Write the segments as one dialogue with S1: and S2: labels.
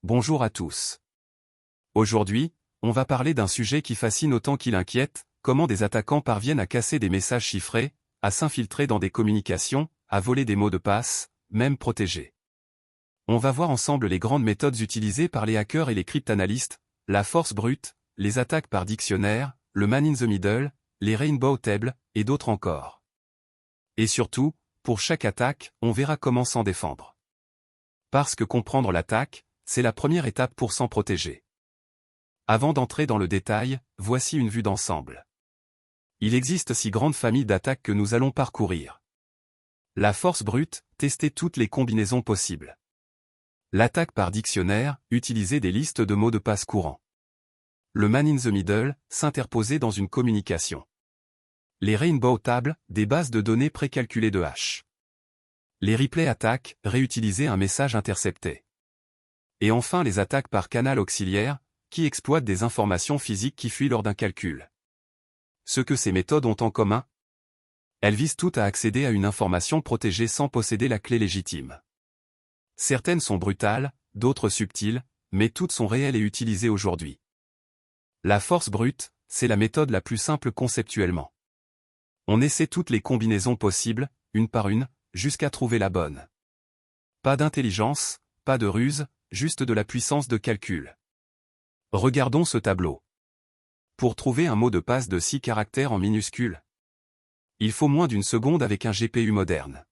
S1: Bonjour à tous. Aujourd'hui, on va parler d'un sujet qui fascine autant qu'il inquiète, comment des attaquants parviennent à casser des messages chiffrés, à s'infiltrer dans des communications, à voler des mots de passe, même protégés. On va voir ensemble les grandes méthodes utilisées par les hackers et les cryptanalystes, la force brute, les attaques par dictionnaire, le man in the middle, les rainbow tables, et d'autres encore. Et surtout, pour chaque attaque, on verra comment s'en défendre. Parce que comprendre l'attaque, c'est la première étape pour s'en protéger. Avant d'entrer dans le détail, voici une vue d'ensemble. Il existe 6 grandes familles d'attaques que nous allons parcourir. La force brute, tester toutes les combinaisons possibles. L'attaque par dictionnaire, utiliser des listes de mots de passe courants. Le man in the middle, s'interposer dans une communication. Les rainbow tables, des bases de données précalculées de hash. Les replay attaques, réutiliser un message intercepté. Et enfin les attaques par canal auxiliaire, qui exploitent des informations physiques qui fuient lors d'un calcul. Ce que ces méthodes ont en commun, elles visent toutes à accéder à une information protégée sans posséder la clé légitime. Certaines sont brutales, d'autres subtiles, mais toutes sont réelles et utilisées aujourd'hui. La force brute, c'est la méthode la plus simple conceptuellement. On essaie toutes les combinaisons possibles, une par une, jusqu'à trouver la bonne. Pas d'intelligence, pas de ruse, juste de la puissance de calcul. Regardons ce tableau. Pour trouver un mot de passe de 6 caractères en minuscules, il faut moins d'une seconde avec un GPU moderne.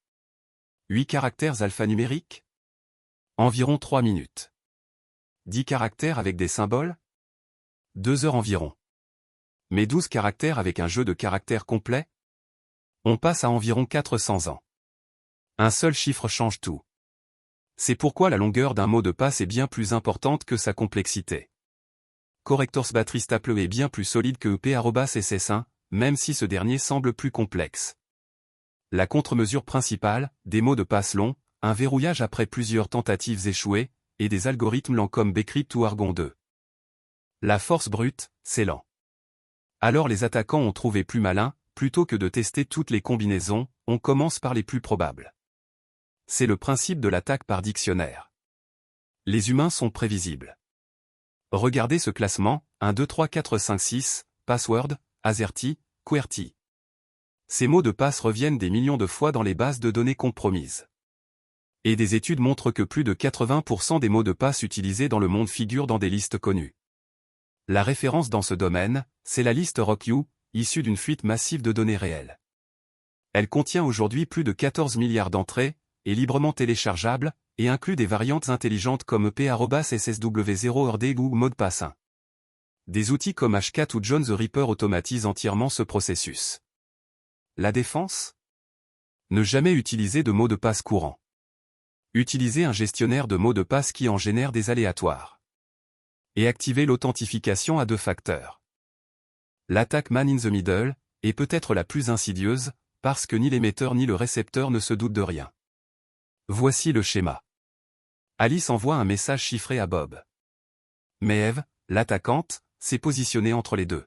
S1: 8 caractères alphanumériques? Environ 3 minutes. 10 caractères avec des symboles? 2 heures environ. Mais 12 caractères avec un jeu de caractères complet? On passe à environ 400 ans. Un seul chiffre change tout. C'est pourquoi la longueur d'un mot de passe est bien plus importante que sa complexité. Correctors Battery Staple est bien plus solide que EP@SS1, même si ce dernier semble plus complexe. La contre-mesure principale, des mots de passe longs, un verrouillage après plusieurs tentatives échouées, et des algorithmes lents comme Bcrypt ou Argon 2. La force brute, c'est lent. Alors les attaquants ont trouvé plus malin, plutôt que de tester toutes les combinaisons, on commence par les plus probables. C'est le principe de l'attaque par dictionnaire. Les humains sont prévisibles. Regardez ce classement, 1, 2, 3, 4, 5, 6, password, AZERTY, QWERTY. Ces mots de passe reviennent des millions de fois dans les bases de données compromises. Et des études montrent que plus de 80% des mots de passe utilisés dans le monde figurent dans des listes connues. La référence dans ce domaine, c'est la liste RockU, issue d'une fuite massive de données réelles. Elle contient aujourd'hui plus de 14 milliards d'entrées, est librement téléchargeable, et inclut des variantes intelligentes comme EP@SSW0RD ou mot de passe 1. Des outils comme Hashcat ou John the Ripper automatisent entièrement ce processus. La défense? Ne jamais utiliser de mots de passe courants. Utilisez un gestionnaire de mots de passe qui en génère des aléatoires. Et activez l'authentification à 2 facteurs. L'attaque man in the middle est peut-être la plus insidieuse, parce que ni l'émetteur ni le récepteur ne se doutent de rien. Voici le schéma. Alice envoie un message chiffré à Bob. Mais Eve, l'attaquante, s'est positionnée entre les deux.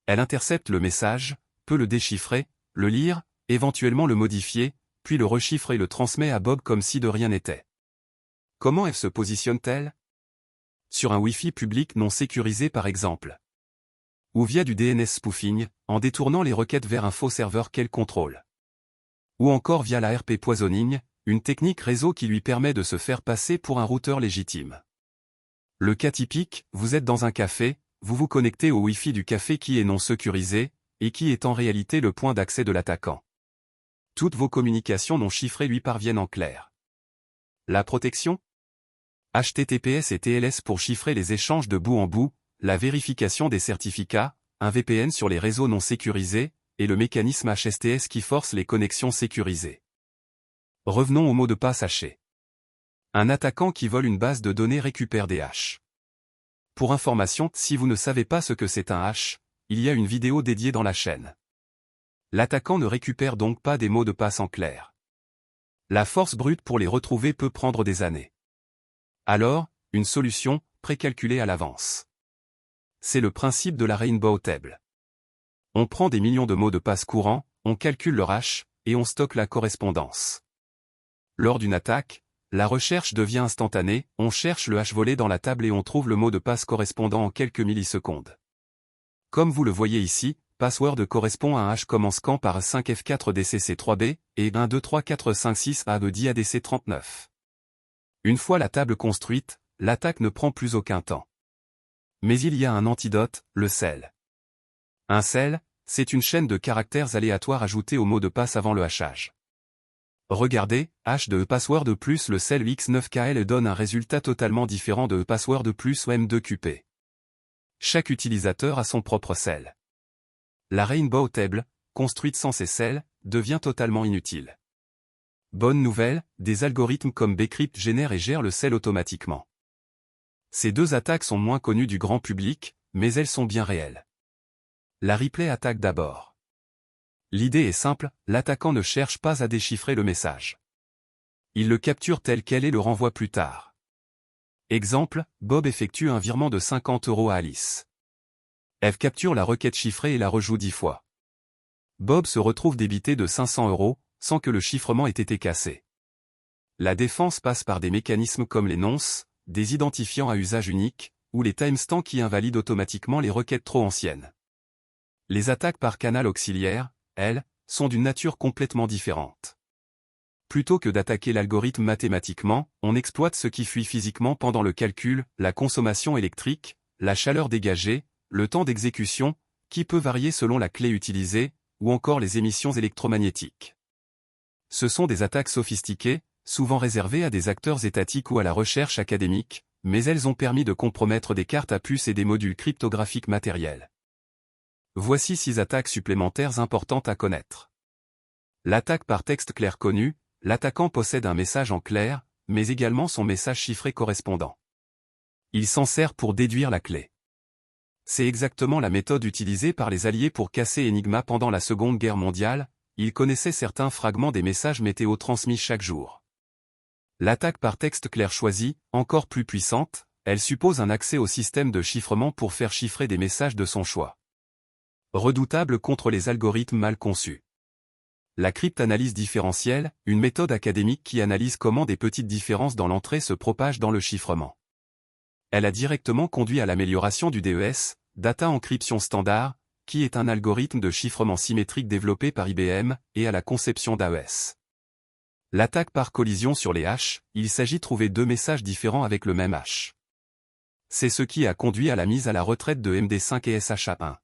S1: Elle intercepte le message, peut le déchiffrer, le lire, éventuellement le modifier, puis le rechiffre et le transmet à Bob comme si de rien n'était. Comment Eve se positionne-t-elle? Sur un Wi-Fi public non sécurisé par exemple. Ou via du DNS spoofing, en détournant les requêtes vers un faux serveur qu'elle contrôle. Ou encore via la RP poisoning, une technique réseau qui lui permet de se faire passer pour un routeur légitime. Le cas typique, vous êtes dans un café, vous vous connectez au Wi-Fi du café qui est non sécurisé, et qui est en réalité le point d'accès de l'attaquant. Toutes vos communications non chiffrées lui parviennent en clair. La protection? HTTPS et TLS pour chiffrer les échanges de bout en bout, la vérification des certificats, un VPN sur les réseaux non sécurisés, et le mécanisme HSTS qui force les connexions sécurisées. Revenons au mot de passe haché. Un attaquant qui vole une base de données récupère des hashes. Pour information, si vous ne savez pas ce que c'est un hash, il y a une vidéo dédiée dans la chaîne. L'attaquant ne récupère donc pas des mots de passe en clair. La force brute pour les retrouver peut prendre des années. Alors, une solution, précalculée à l'avance. C'est le principe de la rainbow table. On prend des millions de mots de passe courants, on calcule leur hash, et on stocke la correspondance. Lors d'une attaque, la recherche devient instantanée, on cherche le hash volé dans la table et on trouve le mot de passe correspondant en quelques millisecondes. Comme vous le voyez ici, password correspond à un hash commençant par 5F4DCC3B et 1234556AEDADC39. Une fois la table construite, l'attaque ne prend plus aucun temps. Mais il y a un antidote, le sel. Un sel, c'est une chaîne de caractères aléatoires ajoutés au mot de passe avant le hachage. Regardez, H de password plus le sel X9KL donne un résultat totalement différent de password plus M2QP. Chaque utilisateur a son propre sel. La Rainbow Table, construite sans ces sels, devient totalement inutile. Bonne nouvelle, des algorithmes comme Bcrypt génèrent et gèrent le sel automatiquement. Ces deux attaques sont moins connues du grand public, mais elles sont bien réelles. La replay attaque d'abord. L'idée est simple, l'attaquant ne cherche pas à déchiffrer le message. Il le capture tel quel et le renvoie plus tard. Exemple, Bob effectue un virement de 50 € à Alice. Eve capture la requête chiffrée et la rejoue 10 fois. Bob se retrouve débité de 500 € sans que le chiffrement ait été cassé. La défense passe par des mécanismes comme les nonces, des identifiants à usage unique, ou les timestamps qui invalident automatiquement les requêtes trop anciennes. Les attaques par canal auxiliaire, elles, sont d'une nature complètement différente. Plutôt que d'attaquer l'algorithme mathématiquement, on exploite ce qui fuit physiquement pendant le calcul, la consommation électrique, la chaleur dégagée, le temps d'exécution, qui peut varier selon la clé utilisée, ou encore les émissions électromagnétiques. Ce sont des attaques sophistiquées, souvent réservées à des acteurs étatiques ou à la recherche académique, mais elles ont permis de compromettre des cartes à puce et des modules cryptographiques matériels. Voici 6 attaques supplémentaires importantes à connaître. L'attaque par texte clair connue, l'attaquant possède un message en clair, mais également son message chiffré correspondant. Il s'en sert pour déduire la clé. C'est exactement la méthode utilisée par les Alliés pour casser Enigma pendant la Seconde Guerre mondiale, ils connaissaient certains fragments des messages météo transmis chaque jour. L'attaque par texte clair choisie, encore plus puissante, elle suppose un accès au système de chiffrement pour faire chiffrer des messages de son choix. Redoutable contre les algorithmes mal conçus. La cryptanalyse différentielle, une méthode académique qui analyse comment des petites différences dans l'entrée se propagent dans le chiffrement. Elle a directement conduit à l'amélioration du DES, Data Encryption Standard, qui est un algorithme de chiffrement symétrique développé par IBM, et à la conception d'AES. L'attaque par collision sur les hashes, il s'agit de trouver deux messages différents avec le même hash. C'est ce qui a conduit à la mise à la retraite de MD5 et SHA-1.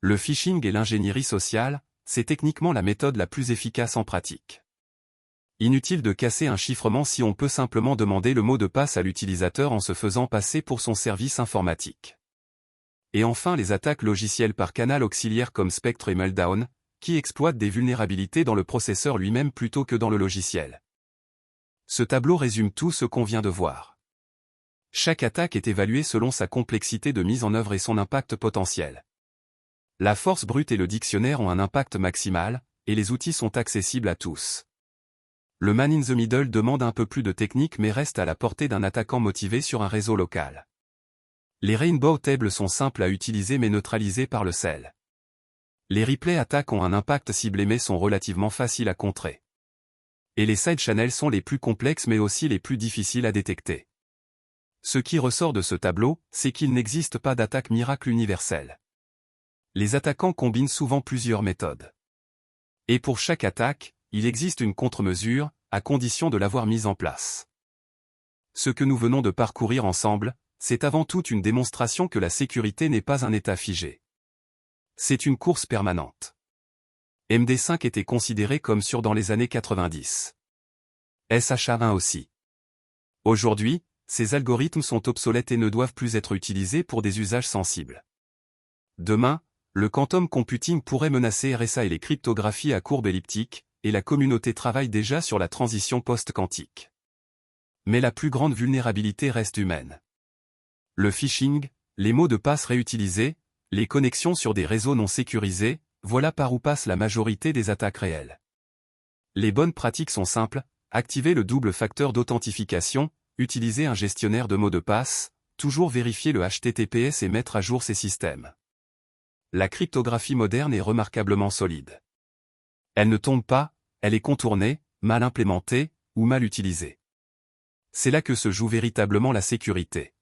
S1: Le phishing et l'ingénierie sociale, c'est techniquement la méthode la plus efficace en pratique. Inutile de casser un chiffrement si on peut simplement demander le mot de passe à l'utilisateur en se faisant passer pour son service informatique. Et enfin les attaques logicielles par canal auxiliaire comme Spectre et Meltdown, qui exploitent des vulnérabilités dans le processeur lui-même plutôt que dans le logiciel. Ce tableau résume tout ce qu'on vient de voir. Chaque attaque est évaluée selon sa complexité de mise en œuvre et son impact potentiel. La force brute et le dictionnaire ont un impact maximal, et les outils sont accessibles à tous. Le man in the middle demande un peu plus de technique mais reste à la portée d'un attaquant motivé sur un réseau local. Les Rainbow Tables sont simples à utiliser mais neutralisées par le sel. Les replay attaques ont un impact ciblé mais sont relativement faciles à contrer. Et les side channels sont les plus complexes mais aussi les plus difficiles à détecter. Ce qui ressort de ce tableau, c'est qu'il n'existe pas d'attaque miracle universelle. Les attaquants combinent souvent plusieurs méthodes. Et pour chaque attaque, il existe une contre-mesure, à condition de l'avoir mise en place. Ce que nous venons de parcourir ensemble, c'est avant tout une démonstration que la sécurité n'est pas un état figé. C'est une course permanente. MD5 était considéré comme sûr dans les années 90. SHA-1 aussi. Aujourd'hui, ces algorithmes sont obsolètes et ne doivent plus être utilisés pour des usages sensibles. Demain, le quantum computing pourrait menacer RSA et les cryptographies à courbe elliptique, et la communauté travaille déjà sur la transition post-quantique. Mais la plus grande vulnérabilité reste humaine. Le phishing, les mots de passe réutilisés, les connexions sur des réseaux non sécurisés, voilà par où passe la majorité des attaques réelles. Les bonnes pratiques sont simples, activer le double facteur d'authentification, utiliser un gestionnaire de mots de passe, toujours vérifier le HTTPS et mettre à jour ses systèmes. La cryptographie moderne est remarquablement solide. Elle ne tombe pas, elle est contournée, mal implémentée, ou mal utilisée. C'est là que se joue véritablement la sécurité.